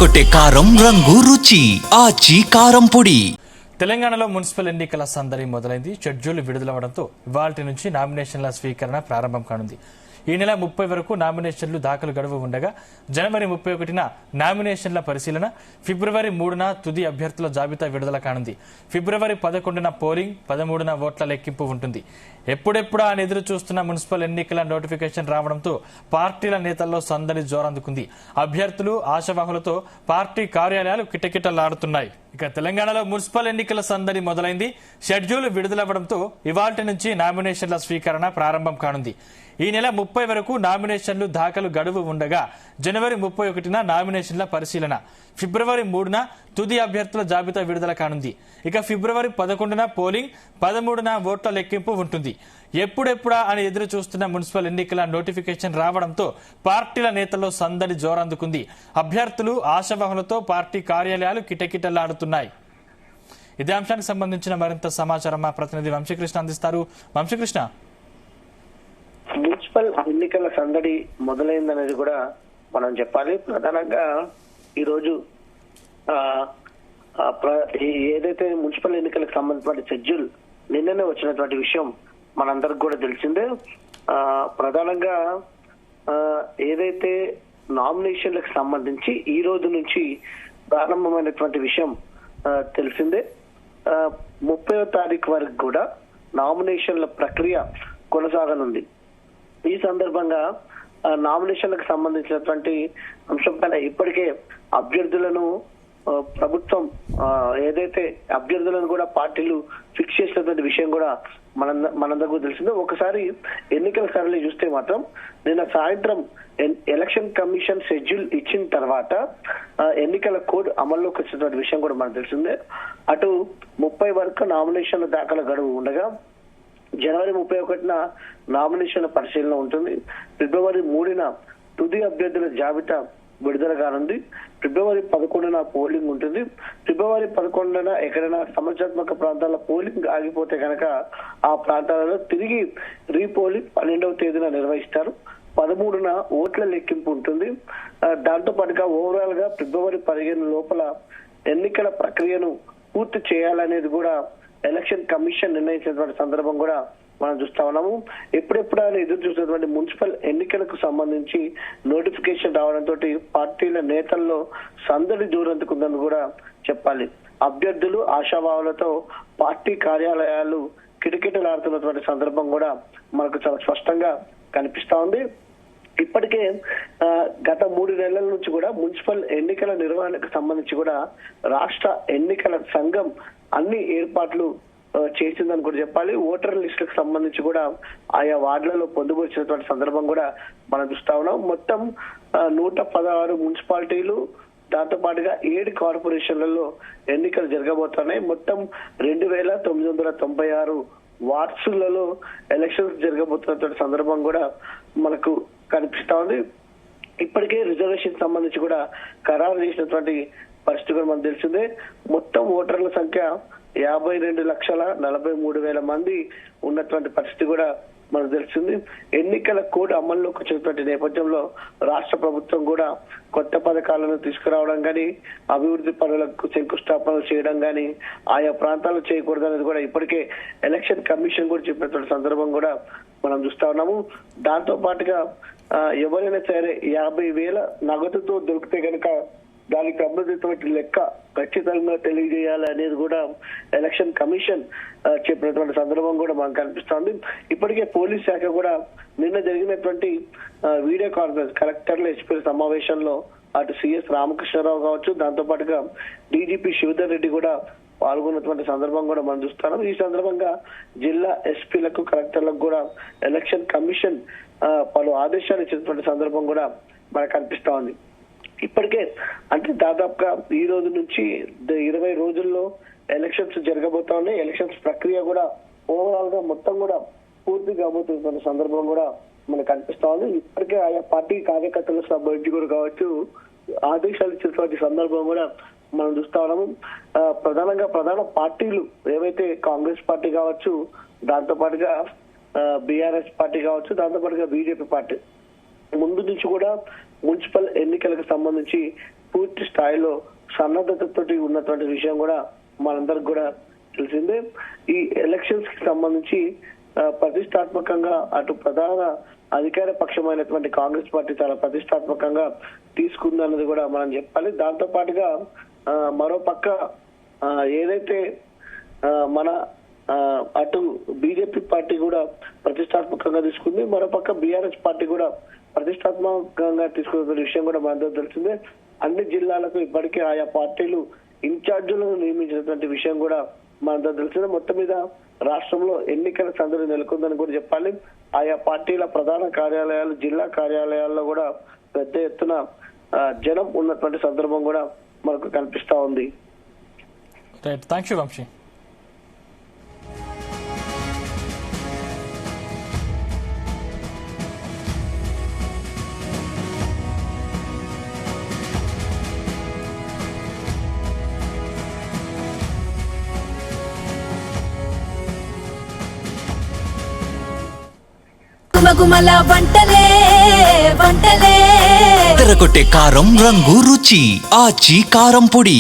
అదరగొట్టే కారం రంగు రుచి ఆచి కారం పొడి. తెలంగాణలో మున్సిపల్ ఎన్నికల సందడి మొదలైంది. షెడ్యూల్ విడుదలవడంతో ఇవాల్టి నుంచి నామినేషన్ల స్వీకరణ ప్రారంభం కానుంది. ఈ నెల 30 వరకు నామినేషన్లు దాఖలు గడువు ఉండగా జనవరి 31న నామినేషన్ల పరిశీలన, ఫిబ్రవరి 3న తుది అభ్యర్థుల జాబితా విడుదల కానుంది. ఫిబ్రవరి 11న పోలింగ్, 13న ఓట్ల లెక్కింపు ఉంటుంది. ఎప్పుడెప్పుడా అని ఎదురు చూస్తున్న మున్సిపల్ ఎన్నికల నోటిఫికేషన్ రావడంతో పార్టీల నేతల్లో సందడి జోరందుకుంది. అభ్యర్థులు, ఆశావాహులతో పార్టీ కార్యాలయాలు కిటకిటలాడుతున్నాయి. ఇక తెలంగాణలో మున్సిపల్ ఎన్నికల సందడి మొదలైంది. షెడ్యూల్ విడుదలవ్వడంతో ఇవాల్టి నుంచి నామినేషన్ల స్వీకరణ ప్రారంభం కానుంది. ఈ నెల 30 వరకు నామినేషన్లు దాఖలు గడువు ఉండగా జనవరి 31న నామినేషన్ల పరిశీలన, ఫిబ్రవరి 3న తుది అభ్యర్థుల జాబితా విడుదల కానుంది. ఇక ఫిబ్రవరి 11న పోలింగ్, 13న ఓట్ల లెక్కింపు ఉంటుంది. ఎప్పుడెప్పుడా అని ఎదురు చూస్తున్న మున్సిపల్ ఎన్నికల నోటిఫికేషన్ రావడంతో పార్టీల నేతల్లో సందడి జోరందుకుంది. అభ్యర్థులు, ఆశావాహులతో పార్టీ కార్యాలయాలు కిటకిటలాడుతున్నాయి. ఇదే అంశానికి సంబంధించిన మరింత సమాచారం మా ప్రతినిధి వంశీకృష్ణ అందిస్తారు. వంశీకృష్ణ, మున్సిపల్ ఎన్నికల సందడి మొదలైందనేది కూడా మనం చెప్పాలి. ప్రధానంగా ఈరోజు ఏదైతే మున్సిపల్ ఎన్నికలకు సంబంధించిన షెడ్యూల్ నిన్ననే వచ్చినటువంటి విషయం మనందరికి కూడా తెలిసిందే. ప్రధానంగా ఏదైతే నామినేషన్లకు సంబంధించి ఈ రోజు నుంచి ప్రారంభమైనటువంటి విషయం తెలిసిందే. 30వ తారీఖు వరకు కూడా నామినేషన్ల ప్రక్రియ కొనసాగనుంది. ఈ సందర్భంగా నామినేషన్లకు సంబంధించినటువంటి అంశం పైన ఇప్పటికే అభ్యర్థులను ప్రభుత్వం ఏదైతే అభ్యర్థులను కూడా పార్టీలు ఫిక్స్ చేసినటువంటి విషయం కూడా మనందరికీ తెలిసిందే. ఒకసారి ఎన్నికల సరళి చూస్తే మాత్రం నిన్న సాయంత్రం ఎలక్షన్ కమిషన్ షెడ్యూల్ ఇచ్చిన తర్వాత ఎన్నికల కోడ్ అమల్లోకి వచ్చినటువంటి విషయం కూడా మనకు తెలిసిందే. అటు 30 వరకు నామినేషన్ల దాఖలు గడువు ఉండగా జనవరి 31న నామినేషన్ల పరిశీలన ఉంటుంది. ఫిబ్రవరి 3న తుది అభ్యర్థుల జాబితా విడుదల కానుంది. ఫిబ్రవరి 11న పోలింగ్ ఉంటుంది. ఫిబ్రవరి 11న ఎక్కడైనా సమస్యాత్మక ప్రాంతాల్లో పోలింగ్ ఆగిపోతే కనుక ఆ ప్రాంతాలలో తిరిగి రీపోలింగ్ 12వ తేదీన నిర్వహిస్తారు. 13న ఓట్ల లెక్కింపు ఉంటుంది. దాంతో పాటుగా ఓవరాల్ గా ఫిబ్రవరి 15 లోపల ఎన్నికల ప్రక్రియను పూర్తి చేయాలనేది కూడా ఎలక్షన్ కమిషన్ నిర్ణయించినటువంటి సందర్భం కూడా మనం చూస్తా ఉన్నాము. ఎప్పుడెప్పుడు ఆయన ఎదురు చూసినటువంటి మున్సిపల్ ఎన్నికలకు సంబంధించి నోటిఫికేషన్ రావడంతో పార్టీల నేతల్లో సందడి జోరందుకుందని కూడా చెప్పాలి. అభ్యర్థులు, ఆశావాహులతో పార్టీ కార్యాలయాలు కిటకిటలాడుతున్నటువంటి సందర్భం కూడా మనకు చాలా స్పష్టంగా కనిపిస్తా ఉంది. ఇప్పటికే గత 3 నెలల నుంచి కూడా మున్సిపల్ ఎన్నికల నిర్వహణకు సంబంధించి కూడా రాష్ట్ర ఎన్నికల సంఘం అన్ని ఏర్పాట్లు చేసిందని కూడా చెప్పాలి. ఓటర్ లిస్టులకు సంబంధించి కూడా ఆయా వార్డులలో పొందుపరిచినటువంటి సందర్భం కూడా మనం చూస్తా ఉన్నాం. మొత్తం 116 మున్సిపాలిటీలు, దాంతో పాటుగా 7 కార్పొరేషన్లలో ఎన్నికలు జరగబోతున్నాయి. మొత్తం 2996 వార్డ్స్లలో ఎలక్షన్స్ జరగబోతున్నటువంటి సందర్భం కూడా మనకు కనిపిస్తా ఉంది. ఇప్పటికే రిజర్వేషన్ సంబంధించి కూడా ఖరారు చేసినటువంటి పరిస్థితి కూడా మనకు తెలిసిందే. మొత్తం ఓటర్ల సంఖ్య 52,43,000 మంది ఉన్నటువంటి పరిస్థితి కూడా మనకు తెలిసింది. ఎన్నికల కోడ్ అమల్లోకి వచ్చినటువంటి నేపథ్యంలో రాష్ట్ర ప్రభుత్వం కూడా కొత్త పథకాలను తీసుకురావడం కానీ, అభివృద్ధి పనులకు శంకుస్థాపనలు చేయడం కానీ ఆయా ప్రాంతాల్లో చేయకూడదు అనేది కూడా ఇప్పటికే ఎలక్షన్ కమిషన్ కూడా చెప్పినటువంటి సందర్భం కూడా మనం చూస్తా ఉన్నాము. దాంతో పాటుగా ఎవరైనా సరే 50,000 నగదుతో దొరికితే కనుక దానికి సంబంధించినటువంటి లెక్క ఖచ్చితంగా తెలియజేయాలి అనేది కూడా ఎలక్షన్ కమిషన్ చెప్పినటువంటి సందర్భం కూడా మనకు కనిపిస్తోంది. ఇప్పటికే పోలీస్ శాఖ కూడా నిన్న జరిగినటువంటి వీడియో కాన్ఫరెన్స్ కలెక్టర్ల ఎస్పీ సమావేశంలో అటు సిఎస్ రామకృష్ణారావు కావచ్చు, దాంతో పాటుగా డీజీపీ శివధర్ రెడ్డి కూడా పాల్గొన్నటువంటి సందర్భం కూడా మనం చూస్తున్నాం. ఈ సందర్భంగా జిల్లా ఎస్పీలకు, కలెక్టర్లకు కూడా ఎలక్షన్ కమిషన్ పలు ఆదేశాలు ఇచ్చినటువంటి సందర్భం కూడా మనకు కనిపిస్తా ఉంది. ఇప్పటికే అంటే దాదాపుగా ఈ రోజు నుంచి 20 రోజుల్లో ఎలక్షన్స్ జరగబోతా ఉన్నాయి. ఎలక్షన్స్ ప్రక్రియ కూడా ఓవరాల్ గా మొత్తం కూడా పూర్తి కాబోతున్న సందర్భం కూడా మనకు కనిపిస్తా ఉంది. ఇప్పటికే ఆయా పార్టీ కార్యకర్తల సభ్యులు కూడా కావచ్చు ఆదేశాలు ఇచ్చినటువంటి సందర్భం కూడా మనం చూస్తా ఉన్నాము. ప్రధాన పార్టీలు ఏవైతే కాంగ్రెస్ పార్టీ కావచ్చు, దాంతో పాటుగా బీఆర్ఎస్ పార్టీ కావచ్చు, దాంతో పాటుగా బీజేపీ పార్టీ ముందు నుంచి కూడా మున్సిపల్ ఎన్నికలకు సంబంధించి పూర్తి స్థాయిలో సన్నద్ధతతోటి ఉన్నటువంటి విషయం కూడా మనందరికి కూడా తెలిసిందే. ఈ ఎలక్షన్స్ కి సంబంధించి ప్రతిష్టాత్మకంగా అటు ప్రధాన అధికార పక్షమైనటువంటి కాంగ్రెస్ పార్టీ చాలా ప్రతిష్టాత్మకంగా తీసుకుందన్నది కూడా మనం చెప్పాలి. దాంతో పాటుగా మరో పక్క ఏదైతే మన అటు బీజేపీ పార్టీ కూడా ప్రతిష్టాత్మకంగా తీసుకుంది, మరోపక్క బీఆర్ఎస్ పార్టీ కూడా ప్రతిష్టాత్మకంగా తీసుకున్న విషయం కూడా మనందరూ తెలిసిందే. అన్ని జిల్లాలకు ఇప్పటికే ఆయా పార్టీలు ఇన్ఛార్జీలను నియమించినటువంటి విషయం కూడా మనందరూ తెలిసిందే. మొత్తం మీద రాష్ట్రంలో ఎన్నికల సందడి నెలకొందని కూడా చెప్పాలి. ఆయా పార్టీల ప్రధాన కార్యాలయాలు, జిల్లా కార్యాలయాల్లో కూడా పెద్ద ఎత్తున జనం ఉన్నటువంటి సందర్భం కూడా మనకు కనిపిస్తా ఉంది. Right, thank you Vamshi. గుమగుమల వంటలే వంటలే తెరకొట్టే కారం రంగు రుచి ఆచి కారం పొడి.